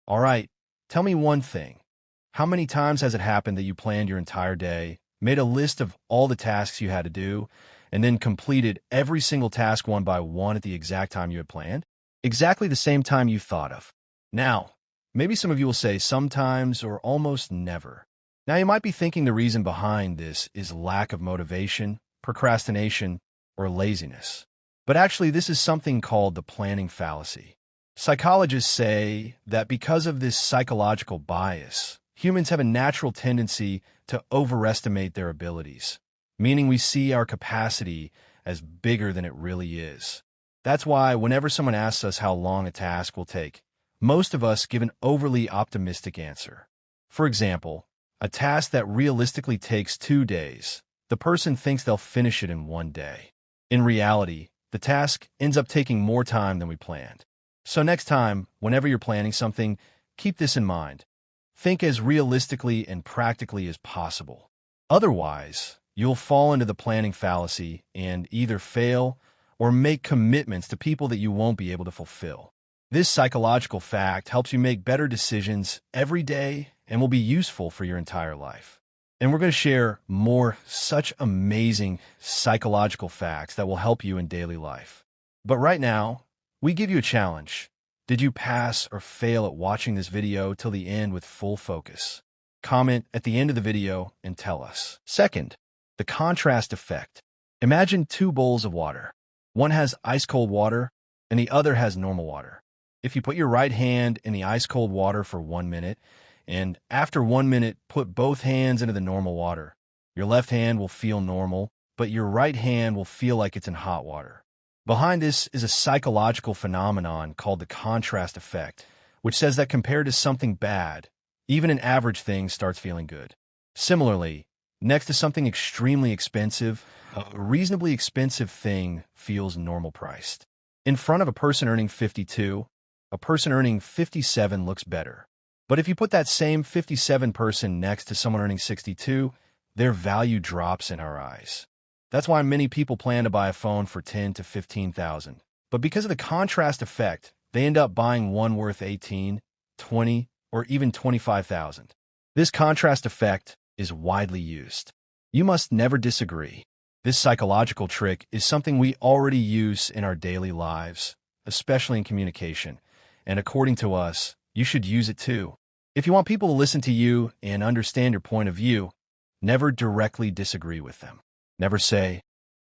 All right, tell me one thing. How many times has it happened that you planned your entire day, made a list of all the tasks you had to do, and then completed every single task one by one at the exact time you had planned? Exactly the same time you thought of. Now, maybe some of you will say sometimes or almost never. Now, you might be thinking the reason behind this is lack of motivation, procrastination, or laziness. But actually, this is something called the planning fallacy. Psychologists say that because of this psychological bias, humans have a natural tendency to overestimate their abilities, meaning we see our capacity as bigger than it really is. That's why whenever someone asks us how long a task will take, most of us give an overly optimistic answer. For example, a task that realistically takes 2 days, the person thinks they'll finish it in 1 day. In reality, the task ends up taking more time than we planned. So next time, whenever you're planning something, keep this in mind. Think as realistically and practically as possible. Otherwise, you'll fall into the planning fallacy and either fail or make commitments to people that you won't be able to fulfill. This psychological fact helps you make better decisions every day and will be useful for your entire life. And we're going to share more such amazing psychological facts that will help you in daily life. But right now, we give you a challenge. Did you pass or fail at watching this video till the end with full focus? Comment at the end of the video and tell us. Second, the contrast effect. Imagine two bowls of water. One has ice-cold water and the other has normal water. If you put your right hand in the ice-cold water for 1 minute, and after 1 minute, put both hands into the normal water, your left hand will feel normal, but your right hand will feel like it's in hot water. Behind this is a psychological phenomenon called the contrast effect, which says that compared to something bad, even an average thing starts feeling good. Similarly, next to something extremely expensive, a reasonably expensive thing feels normal priced. In front of a person earning 52, a person earning 57 looks better. But if you put that same 57 person next to someone earning 62, their value drops in our eyes. That's why many people plan to buy a phone for 10 to 15,000. But because of the contrast effect, they end up buying one worth 18, 20, or even 25,000. This contrast effect is widely used. You must never disagree. This psychological trick is something we already use in our daily lives, especially in communication. And according to us, you should use it too. If you want people to listen to you and understand your point of view, never directly disagree with them. Never say,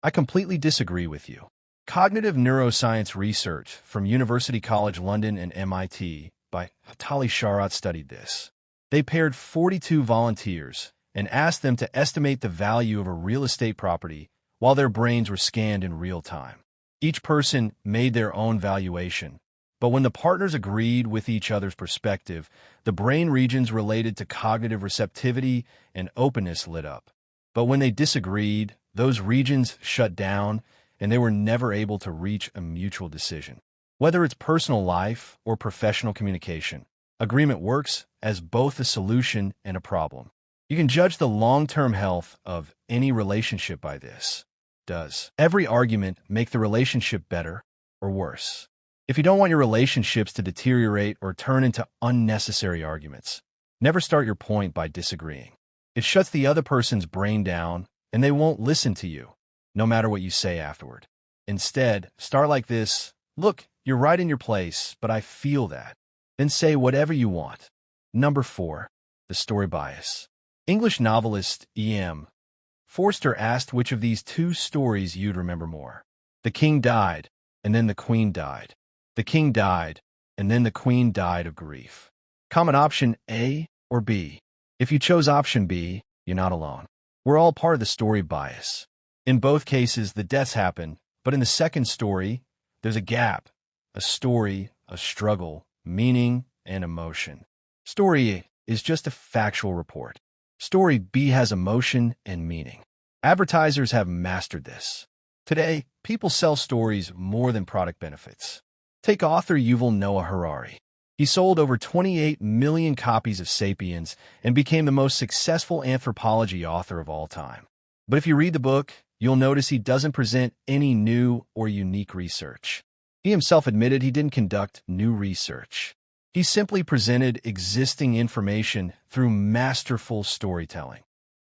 "I completely disagree with you." Cognitive neuroscience research from University College London and MIT by Hatali Sharat studied this. They paired 42 volunteers and asked them to estimate the value of a real estate property while their brains were scanned in real time. Each person made their own valuation, but when the partners agreed with each other's perspective, the brain regions related to cognitive receptivity and openness lit up. But when they disagreed, those regions shut down and they were never able to reach a mutual decision. Whether it's personal life or professional communication, agreement works as both a solution and a problem. You can judge the long-term health of any relationship by this. Does every argument make the relationship better or worse? If you don't want your relationships to deteriorate or turn into unnecessary arguments, never start your point by disagreeing. It shuts the other person's brain down and they won't listen to you, no matter what you say afterward. Instead, start like this: "Look, you're right in your place, but I feel that." Then say whatever you want. Number 4, the story bias. English novelist E.M. Forster asked which of these two stories you'd remember more. The king died, and then the queen died. The king died, and then the queen died of grief. Common option A or B. If you chose option B, you're not alone. We're all part of the story bias. In both cases, the deaths happen, but in the second story, there's a gap, a story, a struggle, meaning, and emotion. Story A is just a factual report. Story B has emotion and meaning. Advertisers have mastered this. Today, people sell stories more than product benefits. Take author Yuval Noah Harari. He sold over 28 million copies of Sapiens and became the most successful anthropology author of all time. But if you read the book, you'll notice he doesn't present any new or unique research. He himself admitted he didn't conduct new research. He simply presented existing information through masterful storytelling,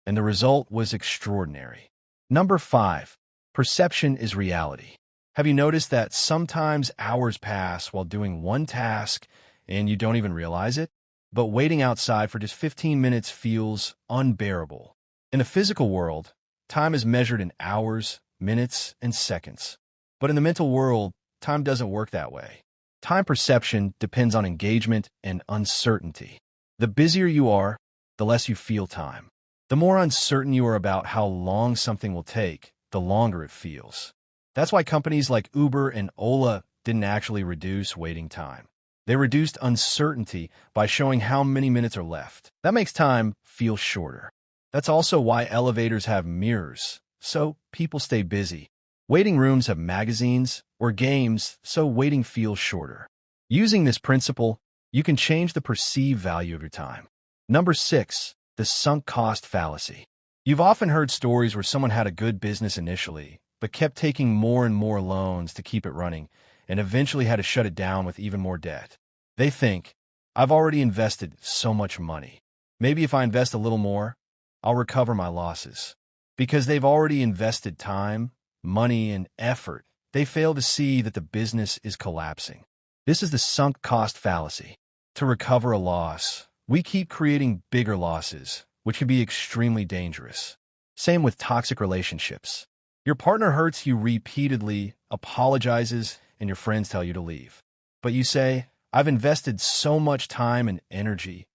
and the result was extraordinary. Number 5. Perception is reality. Have you noticed that sometimes hours pass while doing one task and you don't even realize it? But waiting outside for just 15 minutes feels unbearable. In the physical world, time is measured in hours, minutes, and seconds. But in the mental world, time doesn't work that way. Time perception depends on engagement and uncertainty. The busier you are, the less you feel time. The more uncertain you are about how long something will take, the longer it feels. That's why companies like Uber and Ola didn't actually reduce waiting time. They reduced uncertainty by showing how many minutes are left. That makes time feel shorter. That's also why elevators have mirrors, so people stay busy. Waiting rooms have magazines or games, so waiting feels shorter. Using this principle, you can change the perceived value of your time. Number 6. The sunk cost fallacy. You've often heard stories where someone had a good business initially, but kept taking more and more loans to keep it running, and eventually had to shut it down with even more debt. They think, I've already invested so much money. Maybe if I invest a little more, I'll recover my losses. Because they've already invested time, money, and effort, they fail to see that the business is collapsing. This is the sunk cost fallacy. To recover a loss, we keep creating bigger losses, which can be extremely dangerous. Same with toxic relationships. Your partner hurts you repeatedly, apologizes, and your friends tell you to leave. But you say, I've invested so much time and energy.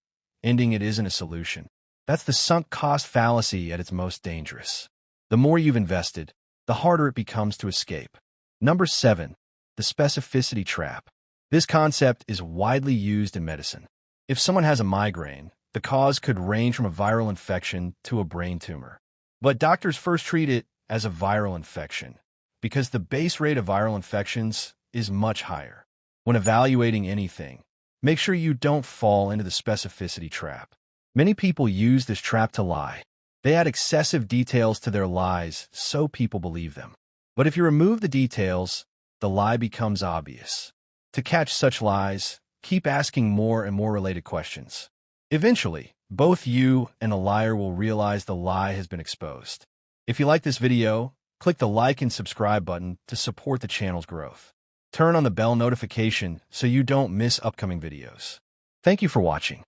Ending it isn't a solution. That's the sunk cost fallacy at its most dangerous. The more you've invested, the harder it becomes to escape. Number 7. The specificity trap. This concept is widely used in medicine. If someone has a migraine, the cause could range from a viral infection to a brain tumor. But doctors first treat it as a viral infection because the base rate of viral infections is much higher. When evaluating anything, make sure you don't fall into the specificity trap. Many people use this trap to lie. They add excessive details to their lies so people believe them. But if you remove the details, the lie becomes obvious. To catch such lies, keep asking more and more related questions. Eventually, both you and the liar will realize the lie has been exposed. If you like this video, click the like and subscribe button to support the channel's growth. Turn on the bell notification so you don't miss upcoming videos. Thank you for watching.